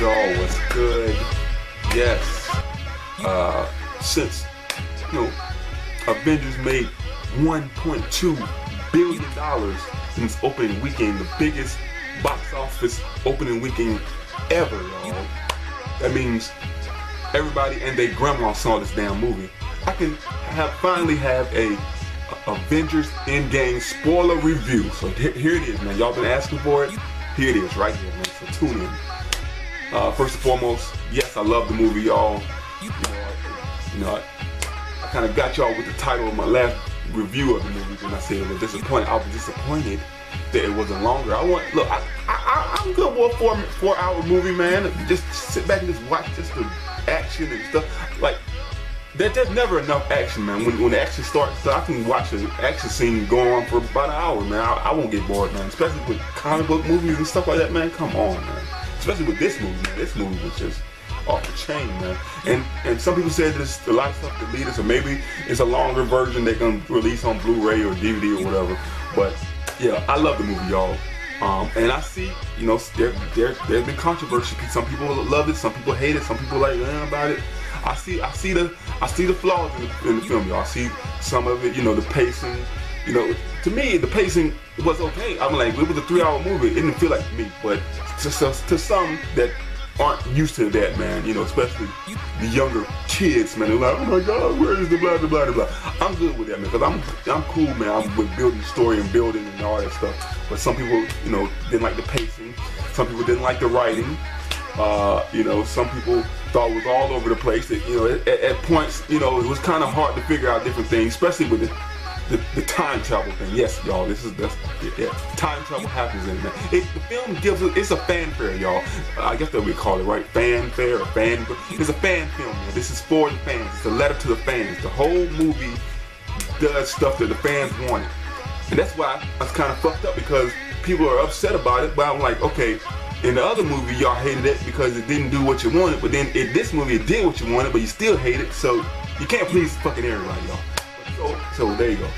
Y'all, what's good? Yes. Since Avengers made $1.2 billion in its opening weekend, the biggest box office opening weekend ever, y'all. That means everybody and their grandma saw this damn movie. I can finally have a Avengers Endgame spoiler review. So here it is, man. Y'all been asking for it. Here it is, right here, man. So tune in. First and foremost, yes, I love the movie, y'all. I kind of got y'all with the title of my last review of the movie when I said it was disappointing. I was disappointed that it wasn't longer. I'm good with a 4-hour movie, man. Just sit back and just watch just the action and stuff. Like, there's never enough action, man. When the action starts, I can watch an action scene going on for about an hour, man. I won't get bored, man. Especially with comic book movies and stuff like that, man. Come on, man. Especially with this movie, man. This movie was just off the chain, man. And some people said there's a lot of stuff deleted, so maybe it's a longer version they can release on Blu-ray or DVD or whatever. But yeah, I love the movie, y'all. And I see, there's been controversy. Some people love it, some people hate it, some people like about it. I see the flaws in the film, y'all. I see some of it, the pacing. To me, the pacing was okay. I'm like, it was a 3-hour movie. It didn't feel like me, but to some that aren't used to that, man, especially the younger kids, man, they're like, oh my God, where is the blah, blah, blah, blah. I'm good with that, man, because I'm cool, man. I'm with building story and building and all that stuff. But some people, didn't like the pacing. Some people didn't like the writing. Some people thought it was all over the place. That, at points, it was kind of hard to figure out different things, especially with the time travel thing. Yes, y'all, time travel happens in it, man. The film gives it's a fanfare, y'all. I guess that we call it, right? Fanfare or fan. It's a fan film, man. This is for the fans. It's a letter to the fans. The whole movie does stuff that the fans wanted. And that's why I was kind of fucked up, because people are upset about it, but I'm like, okay, in the other movie, y'all hated it because it didn't do what you wanted, but then in this movie, it did what you wanted, but you still hate it, so you can't please fucking everybody, y'all. So there you go.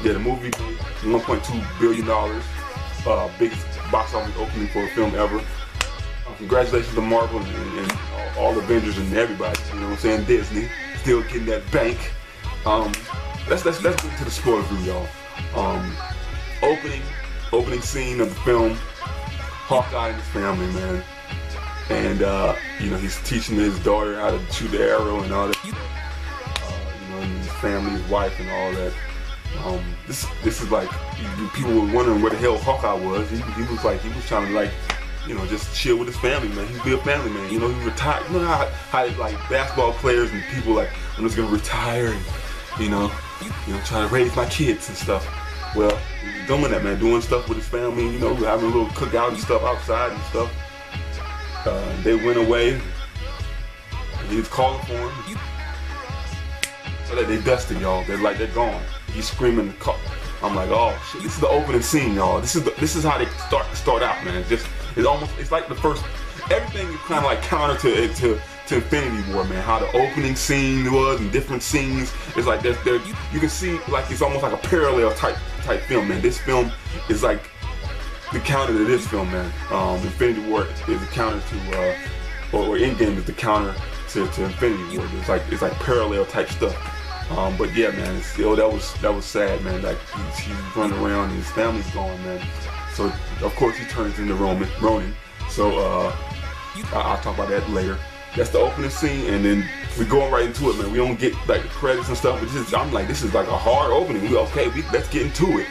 Yeah, the movie made $1.2 billion, biggest box office opening for a film ever. Congratulations to Marvel and all the Avengers and everybody. You know what I'm saying? Disney still getting that bank. Let's get to the spoiler review, y'all. Opening scene of the film. Hawkeye and his family, man. And he's teaching his daughter how to shoot the arrow and all that. And his family, his wife, and all that. This is like, people were wondering where the hell Hawkeye was. He was trying to just chill with his family, man. He'd be a family man. He retired. You know how like basketball players and people like, I'm just gonna retire and try to raise my kids and stuff. Well, he was doing that, man. Doing stuff with his family. Having a little cookout and stuff outside and stuff. They went away. He was calling for him. So that they dusted, y'all. They're gone. He's screaming. I'm like, oh shit! This is the opening scene, y'all. This is how they start out, man. It's like the first. Everything is kind of like counter to Infinity War, man. How the opening scene was and different scenes. It's like you can see like it's almost like a parallel type film, man. This film is like the counter to this film, man. Infinity War is the counter to or Endgame is the counter to Infinity War. It's like parallel type stuff. But yeah, man, that was sad, man. Like he's running around and his family's gone, man. So of course he turns into Ronin. So I'll talk about that later. That's the opening scene, and then we going right into it, man. We don't get like the credits and stuff, but I'm like, this is like a hard opening. Let's get into it.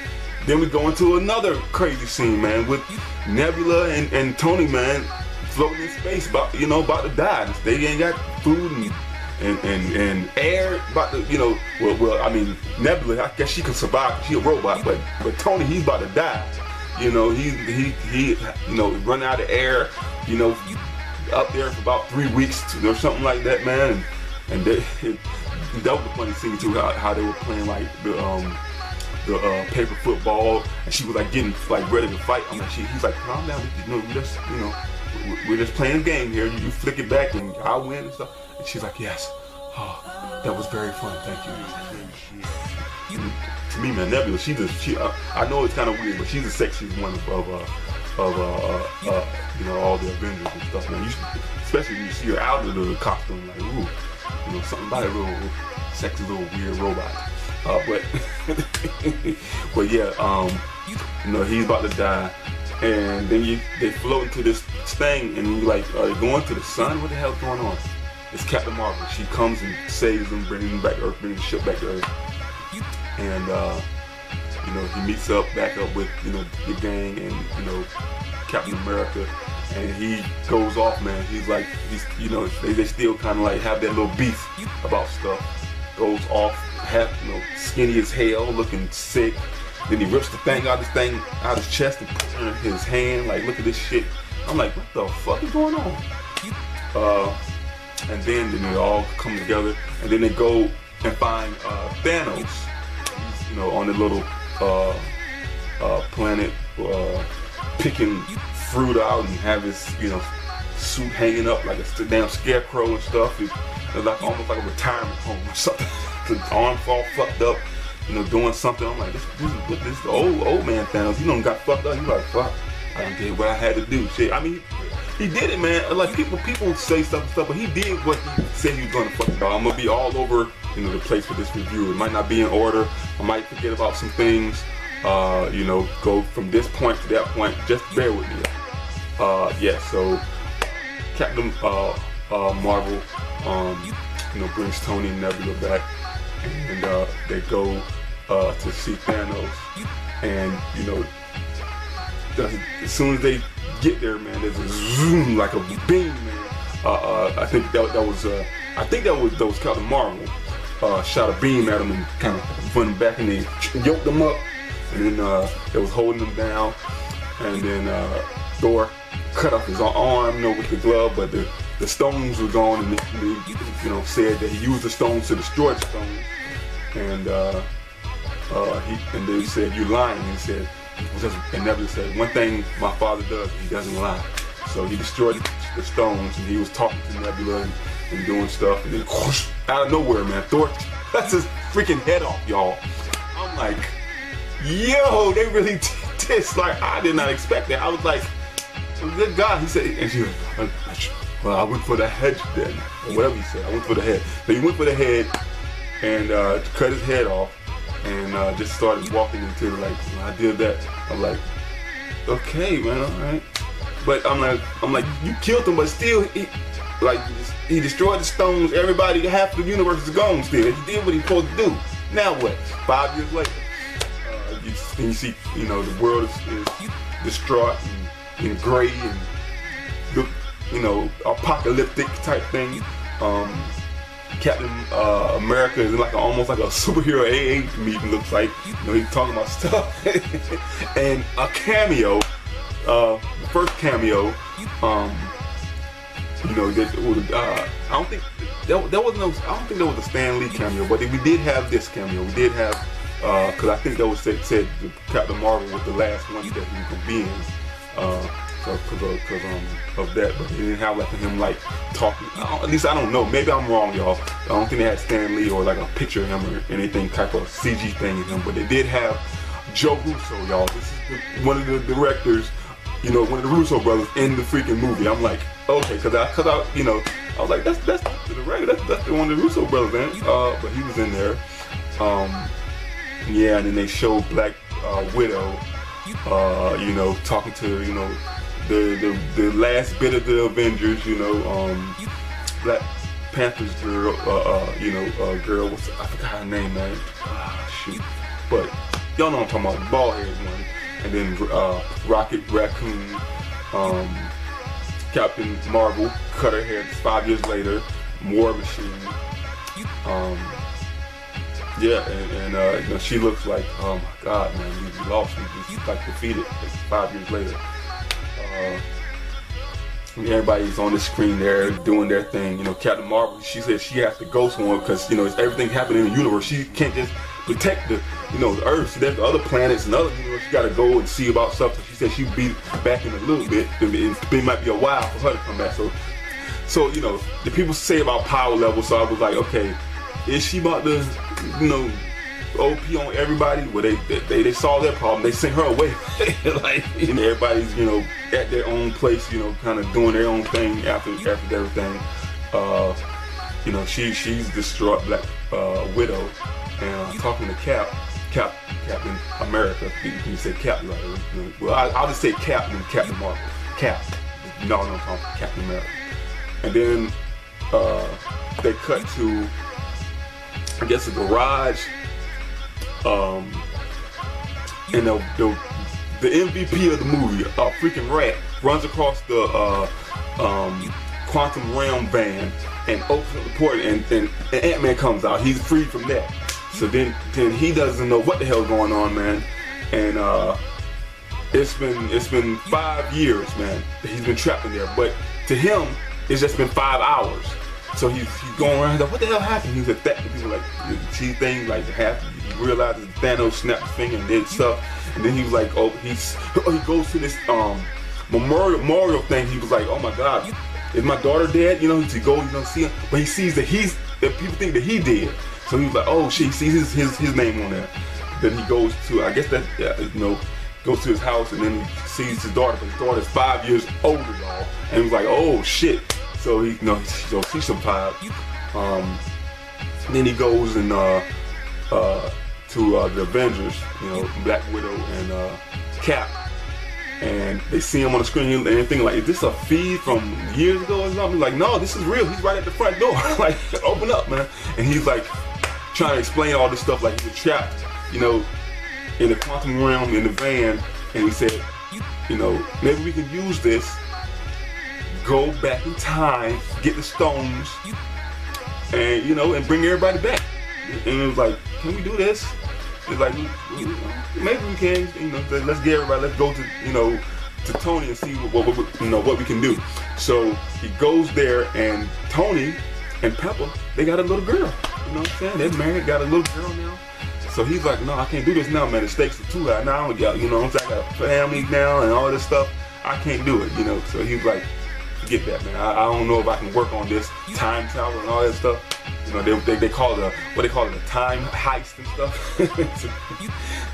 Then we go into another crazy scene, man, with Nebula and Tony, man, floating in space, about to die. They ain't got food and air, about to, well, I mean, Nebula, I guess she can survive. She a robot, but Tony, he's about to die. He run out of air, up there for about 3 weeks or something like that, man. And that was the funny scene too, how they were playing like the paper football, and she was like getting like ready to fight. I'm like, he's like, calm down, we're just playing a game here. You flick it back and I'll win and stuff. And she's like, yes. Oh, that was very fun. Thank you. To me, man, Nebula, I know it's kind of weird, but she's the sexiest one of you know, all the Avengers and stuff, man. Especially when you see her out of the costume, like, ooh, you know, something about a little sexy little weird robot. But yeah, you know, he's about to die, and then they float into this thing, and you're like, are they going to the sun? What the hell's going on? It's Captain Marvel. She comes and saves them, bringing them back to Earth, bringing the ship back to Earth, and you know, he meets back up with, you know, the gang and, you know, Captain America, and he goes off, man. He's you know, they still kind of like have that little beef about stuff. Goes off, you know, skinny as hell, looking sick. Then he rips the thing out of his chest and puts it in his hand. Like, look at this shit. I'm like, what the fuck is going on? And then they all come together, and then they go and find Thanos. He's, you know, on the little planet, picking fruit out and have his, you know, suit hanging up like a damn scarecrow and stuff. It's like almost like a retirement home or something. His arms all fucked up, you know, doing something. I'm like, this is the old man Thanos. You know, got fucked up. You like, fuck, I did what I had to do. Shit, I mean, he did it, man. Like, people say stuff, but he did what he said he was gonna fucking do. I'm gonna be all over, you know, the place for this review. It might not be in order. I might forget about some things. You know, go from this point to that point. Just bear with me. Yeah. So Captain Marvel, you know, brings Tony and Nebula back, and they go to see Thanos, and you know, as soon as they get there, man, there's a zoom like a beam, man. I think that was Captain Marvel. Shot a beam at him and kind of run back, and they yoked him up, and then they was holding him down, and then Thor cut off his arm, you know, with the glove, but the stones were gone, and they, you know, said that he used the stones to destroy the stones, and they said, "You lying?" And he said, and Nebula said, "One thing my father does, he doesn't lie." So he destroyed the stones, and he was talking to Nebula and doing stuff, and then whoosh, out of nowhere, man, Thor cuts his freaking head off, y'all. I'm like, yo, they really did this. Like, I did not expect that. I was like, good God. He said, and she was like, well, I went for the head then, or whatever he said. I went for the head. So he went for the head and cut his head off, and just started walking into like, when I did that, I'm like, okay, man, all right. But I'm like, you killed him, but still, he destroyed the stones. Everybody, half the universe is gone still. He did what he supposed to do. Now what? 5 years later, you see, you know, the world is distraught and gray and look, you know, apocalyptic type thing. Captain America is like almost like a superhero AA meeting, looks like. You know, he's talking about stuff. And a cameo, the first cameo, you know, I don't think there was a Stan Lee cameo, but we did have this cameo. We did have, because I think that was said Captain Marvel was the last one that he was gonna be in, because of that. But they didn't have like him like talking. At least I don't know. Maybe I'm wrong, y'all. I don't think they had Stan Lee or like a picture of him or anything type of CG thing in him. But they did have Joe Russo, y'all. This is one of the directors. You know, one of the Russo brothers in the freaking movie. I'm like, okay, cause I, you know, I was like, that's the director, that's the one of the Russo brothers, man. But he was in there. Yeah, and then they showed Black Widow, you know, talking to, you know, the last bit of the Avengers, you know, Black Panther's girl, you know, girl, I forgot her name, man. Shoot, but y'all know what I'm talking about, the bald head one. And then Rocket Raccoon, Captain Marvel, cut her hair 5 years later, War Machine. Yeah, and you know, she looks like, oh my God, man, we lost, we just like defeated 5 years later. Everybody's on the screen there doing their thing. You know, Captain Marvel, she said she has to go somewhere because, you know, it's everything happening in the universe. She can't just protect the, you know, the Earth. So there's the other planets and other universe. She got to go and see about stuff. So she said she'd be back in a little bit. It might be a while for her to come back. So you know, the people say about power level. So I was like, okay, is she about to, you know, OP on everybody. Well, they solved their problem. They sent her away. Like, and everybody's, you know, at their own place, you know, kind of doing their own thing after everything. You know, she's distraught, Black Widow, and talking to Captain America. You say Cap, right? Well, I'll just say Captain Marvel. Cap. You know what I'm talking about, Captain America. And then they cut to, I guess, a garage. And the MVP of the movie, a freaking rat, runs across the quantum realm van and opens up the port, and Ant-Man comes out. He's freed from that. So then he doesn't know what the hell's going on, man. And it's been 5 years, man. He's been trapped in there. But to him, it's just been 5 hours. So he's going around, he's like, what the hell happened? He's like, people like, see things like happen. He realizes Thanos snapped his finger and did stuff. And then he was like, he goes to this memorial thing. He was like, oh my God, is my daughter dead? You know, he goes, you don't see him, but he sees that people think that he did. So he was like, oh shit, he sees his name on there. Then he goes to, I guess that, you know, goes to his house, and then he sees his daughter, but his daughter's 5 years older, y'all. And he's like, oh shit. So he, you know, he survived. Then he goes and to the Avengers, you know, Black Widow and Cap, and they see him on the screen and they think like, is this a feed from years ago or something? Like, no, this is real. He's right at the front door. Like, open up, man. And he's like trying to explain all this stuff, like he's trapped, you know, in the quantum realm in the van. And he said, you know, maybe we can use this, go back in time, get the stones, and, you know, and bring everybody back. And it was like, can we do this? It's like, maybe we can, you know, let's get everybody, let's go to, you know, to Tony and see what we can do. So he goes there, and Tony and Pepper, they got a little girl, you know what I'm saying? They're married, got a little girl now. So he's like, no, I can't do this now, man. The stakes are too high now. You know what I'm saying? I got a family now and all this stuff. I can't do it, you know. So he's like, forget that, man. I don't know if I can work on this time travel and all that stuff. You know, they call it a time heist and stuff.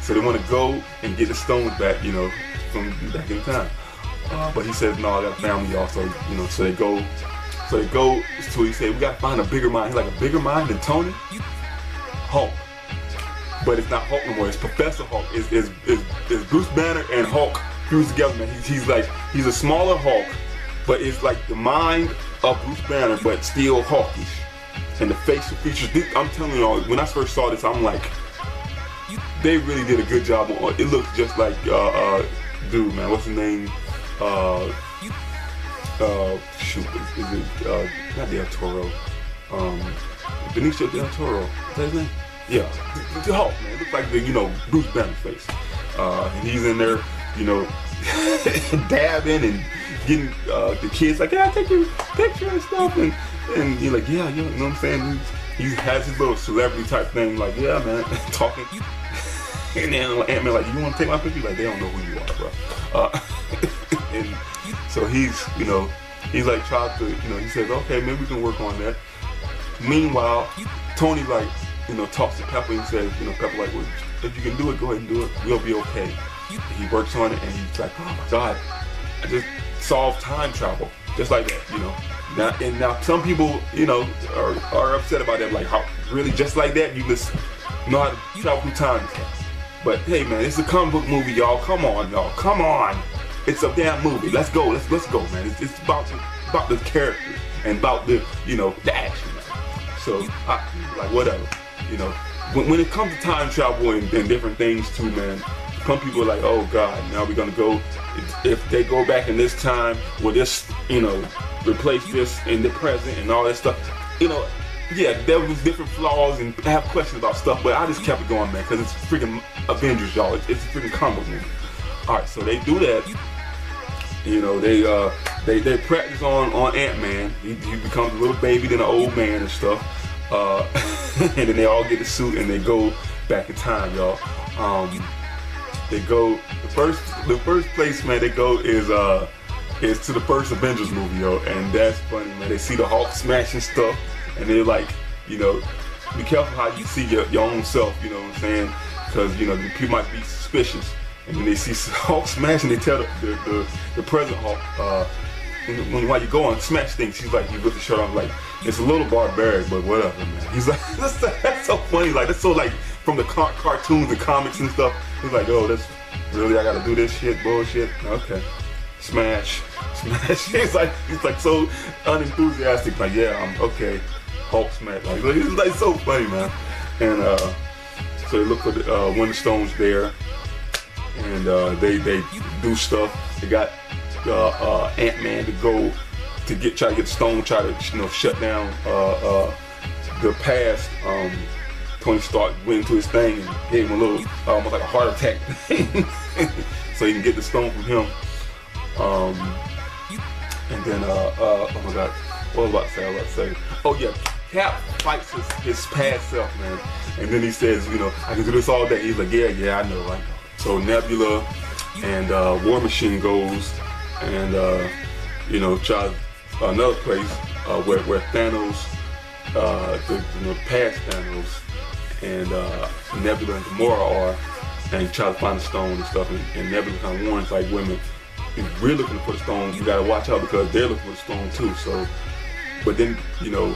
So they want to go and get the stones back, you know, from back in time. But he says, no, I got a family also, you know. So they go to, he said, we gotta find a bigger mind. He's like, a bigger mind than Tony? Hulk. But it's not Hulk no more. It's Professor Hulk. It's Bruce Banner and Hulk fused together, man. He's a smaller Hulk, but it's like the mind of Bruce Banner, but still Hulkish. And the facial features, I'm telling you all, when I first saw this, I'm like, they really did a good job on it. Looks just like dude, man, what's his name? Shoot, is it not Del Toro? Benicio Del Toro. Is that his name? Yeah, the Hulk, man. It looks like the, you know, Bruce Banner's face. And he's in there, you know, dabbing and getting the kids like, yeah, take your picture and stuff. And you're like, yeah, you know what I'm saying? He has his little celebrity type thing, like, yeah, man, talking. And then Ant-Man like, you want to take my picture? Like, they don't know who you are, bro. And so he's, you know, he's like, tries to, you know, he says, okay, maybe we can work on that. Meanwhile, Tony like, you know, talks to Pepper and says, you know, Pepper like, well, if you can do it, go ahead and do it. We'll be okay. And he works on it, and he's like, oh my God, I just solved time travel, just like that, you know. Now some people, you know, are upset about that, like, how really just like that you just know how to travel through time. But hey, man, it's a comic book movie, y'all. Come on, y'all. Come on. It's a damn movie. Let's go. Let's go, man. It's about the characters and about the, you know, the action. So like whatever. You know, when it comes to time travel and different things too, man, some people are like, oh God, now we're gonna go, if they go back in this time, will this, you know, replace this in the present and all that stuff. You know, yeah, there was different flaws and I have questions about stuff, but I just kept it going, man, because it's freaking Avengers, y'all. It's a freaking comic movie. Alright, so they do that. You know, they practice on Ant-Man. He becomes a little baby, then an old man and stuff. And then they all get the suit and they go back in time, y'all. They go, the first place, man, they go is to the first Avengers movie, yo, and that's funny, man. They see the Hulk smashing stuff, and they're like, you know, be careful how you see your own self, you know what I'm saying? Because, you know, people might be suspicious. And then they see Hulk smash and they tell the present Hulk, while you go on smash things, he's like, he ripped the shirt off, like, it's a little barbaric, but whatever, man. He's like, that's so funny, like, that's so like, from the cartoons and comics and stuff. He's like, oh, that's, really, I gotta do this shit, bullshit? Okay. Smash. he's like so unenthusiastic, like, yeah, I'm okay. Hulk smash, like it's like so funny, man. And so they look for the one of the stones there, and they do stuff. They got Ant-Man to go to try to get the stone, try to, you know, shut down the past. Tony Stark went into his thing and gave him a little, almost like a heart attack thing, so he can get the stone from him. And then, oh my God, what was I about to say? Oh yeah, Cap fights his past self, man. And then he says, you know, I can do this all day. He's like, yeah, I know. So Nebula and War Machine goes and, you know, tries another place where Thanos, the past Thanos, and Nebula and Gamora are, and try to find the stone and stuff. And Nebula kind of warns, like, women, if we're looking for the stone, you gotta watch out because they're looking for the stone too. So, but then, you know,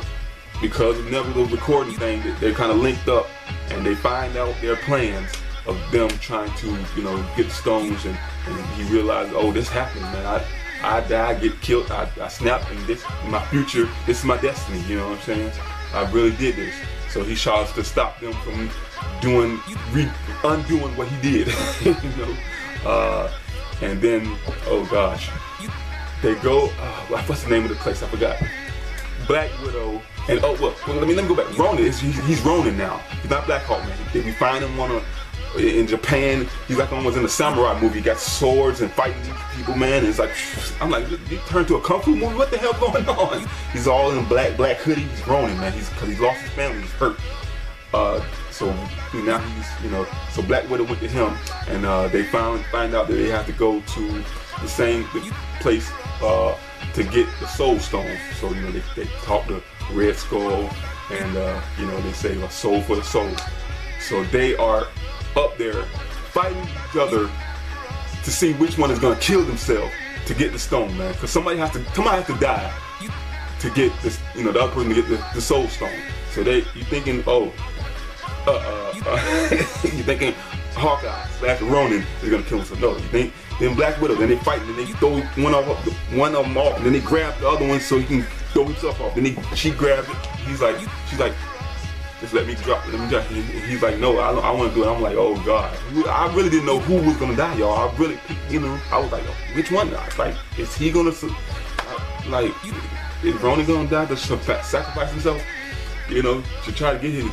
because of Nebula's recording thing, they're kind of linked up, and they find out their plans of them trying to, you know, get the stones, and he realizes, oh, this happened, man. I die, get killed, I snap, and this is my future, this is my destiny, you know what I'm saying? I really did this. So he tries to stop them from undoing what he did, you know? And then, oh gosh, they go, what's the name of the place? I forgot. Black Widow, and oh, well, let me go back. Ronin, he's Ronin now. He's not Black Hawk, man. We find him in Japan. He's like almost in a samurai movie. He got swords and fighting these people, man. And it's like, I'm like, you turned to a kung fu movie? What the hell going on? He's all in black hoodie. He's Ronin, man. Because he's lost his family. He's hurt. So now he's, you know, so Black Widow went to him, and they find out that they have to go to the same place to get the Soul Stone. So, you know, they talk to Red Skull, and you know, they say a soul for the soul. So they are up there fighting each other to see which one is gonna kill themselves to get the stone, man. Because somebody has to die to get this, you know, the other person to get the Soul Stone. So you thinking, oh. You thinking Hawkeye / Ronin is gonna kill himself? No, you think then Black Widow, then they fight, and then they throw one of them off, and then they grab the other one so he can throw himself off. Then she grabs it. She's like, just let me drop it, And he's like, no, I want to do it. I'm like, oh God, I really didn't know who was gonna die, y'all. I really, you know, I was like, oh, which one? Like, is he gonna, like, is Ronin gonna die to sacrifice himself? You know, to try to get his,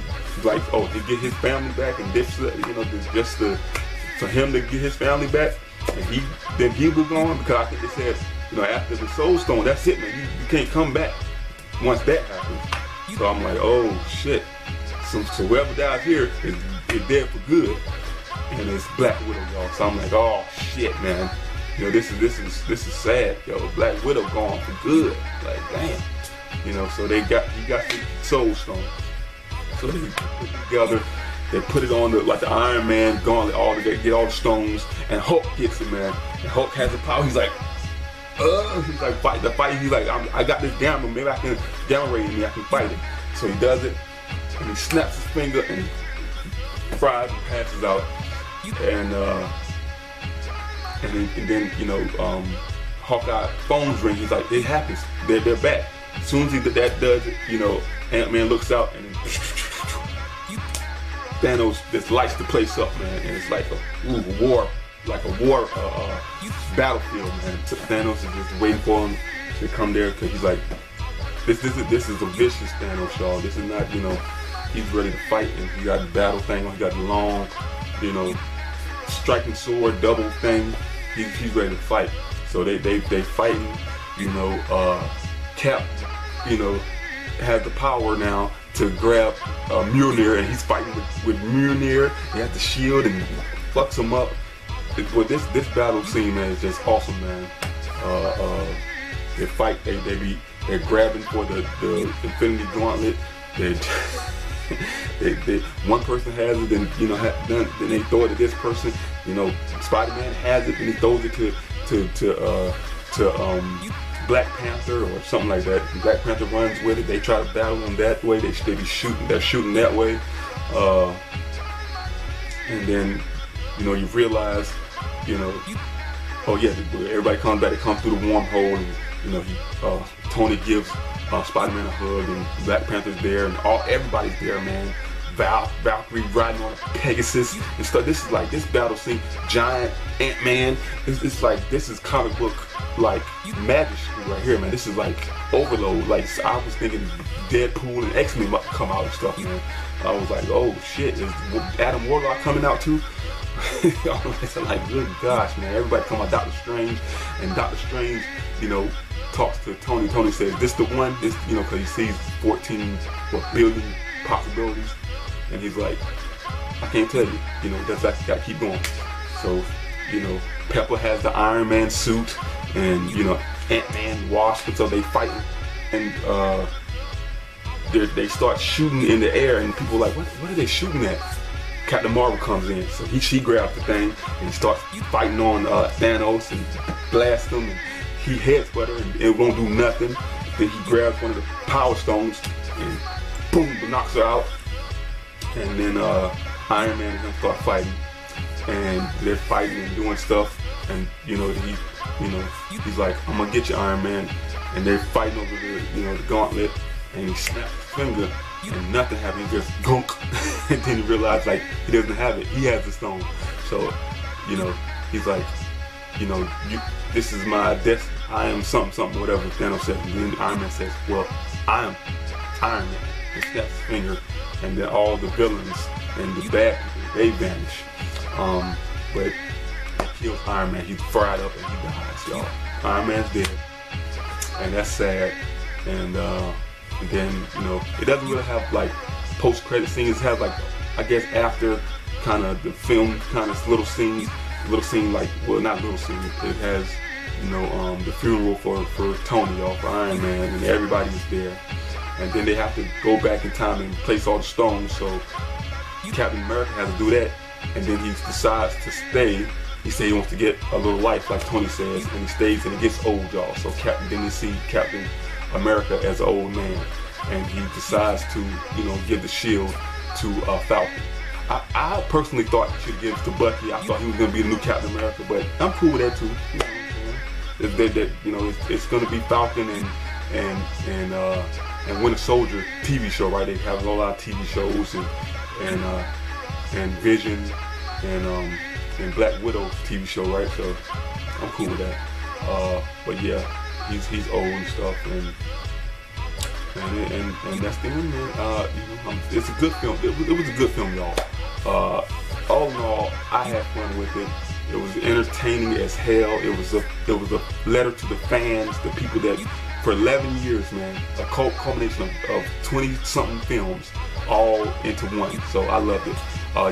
like, oh, to get his family back, and this, you know, just for him to get his family back, and then he was gone, because I think they said, you know, after the Soul Stone, that's it, man. You can't come back once that happens. So I'm like, oh shit. So whoever dies here is dead for good, and it's Black Widow, y'all. So I'm like, oh shit, man. You know, this is sad, yo. Black Widow gone for good. Like, damn. You know, so he got the Soul Stone. So they put it together, they put it on like the Iron Man gauntlet, they get all the stones, and Hulk gets it, man. And Hulk has the power. He's like, fight the fight. He's like, I got this gamma, maybe I can gamma ray in me, I can fight it. So he does it, and he snaps his finger and fries and passes out. And then you know, Hawkeye phones ring. He's like, it happens. They're back. As soon as that does it, you know, Ant-Man looks out, and then Thanos just lights the place up, man, and it's like a war battlefield, man. Thanos is just waiting for him to come there, because he's like, this is a vicious Thanos, y'all. This is not, you know, he's ready to fight, and he got the battle thing on. He got the long, you know, striking sword, double thing. He's ready to fight. So they fighting, you know. Cap, you know, has the power now to grab Mjolnir, and he's fighting with Mjolnir. He has the shield and fucks him up. But this battle scene, man, is just awesome, man. They fight, they're grabbing for the Infinity Gauntlet. One person has it, then you know, then they throw it at this person. You know, Spider-Man has it, and he throws it to Black Panther or something like that. And Black Panther runs with it. They try to battle them that way. They're shooting that way, and then you know you realize, you know, oh yeah, everybody comes back. They come through the wormhole, and you know Tony gives Spider-Man a hug, and Black Panther's there, and everybody's there, man. Valkyrie riding on a Pegasus and stuff. This is like, this battle scene, giant Ant-Man. It's like, this is comic book like magic right here, man. This is like overload. Like, I was thinking Deadpool and X-Men about to come out and stuff, man. I was like, oh shit, is Adam Warlock coming out too? It's like, good gosh, man. Everybody come out, Doctor Strange, and Doctor Strange, you know, talks to Tony. Tony says, this the one? This, you know, because he sees 14 billion possibilities. And he's like, I can't tell you, you know, that's like, gotta keep going. So, you know, Pepper has the Iron Man suit, and you know, Ant-Man, Wasp, and so they fighting, and they start shooting in the air, and people are like, what are they shooting at? Captain Marvel comes in, so she grabs the thing and starts fighting on Thanos and blasts him, and he heads butt her, and it won't do nothing. Then he grabs one of the Power Stones and boom, knocks her out. And then Iron Man and him start fighting, and they're fighting and doing stuff, and you know he's like, I'm gonna get you, Iron Man, and they're fighting over the gauntlet, and he snaps his finger, and nothing happens, just gunk, and then he realizes like he doesn't have it, he has the stone. So you know he's like, you know, this is my destiny, I am something, whatever Thanos says, and then Iron Man says, well, I am Iron Man, and snaps his finger. And then all the villains and the bad people, they vanish. But he kills Iron Man. He's fried up and he dies, y'all. Iron Man's dead, and that's sad. And then, you know, it doesn't really have like post-credit scenes. It has like, I guess after kind of the film, kind of little scene like, well, not little scene. It has, you know, the funeral for Tony, y'all, for Iron Man, and everybody is there. And then they have to go back in time and place all the stones, so Captain America has to do that, and then he decides to stay. He says he wants to get a little life, like Tony says, and he stays, and it gets old, y'all. So then you see Captain America as an old man, and he decides to, you know, give the shield to Falcon. I personally thought he should give it to Bucky. I thought he was going to be the new Captain America, but I'm cool with that too. You know what I'm saying? You know, it's going to be Falcon and Winter Soldier TV show, right? They have a lot of TV shows, and Vision and Black Widow's TV show, right? So I'm cool with that. But yeah, he's old and stuff, and that's the end, man. You know, it's a good film. It was a good film, y'all. All in all, I had fun with it. It was entertaining as hell. It was a letter to the fans, the people that, for 11 years, man, a culmination of 20-something films all into one. So I loved it.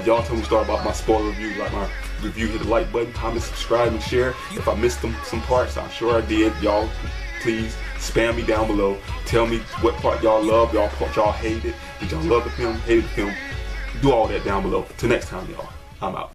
Y'all tell me start about my spoiler review, like my review, hit the like button, comment, subscribe, and share. If I missed some parts, I'm sure I did. Y'all, please spam me down below. Tell me what part y'all love, y'all part y'all hated. Did y'all love the film, hated the film? Do all that down below. Till next time, y'all. I'm out.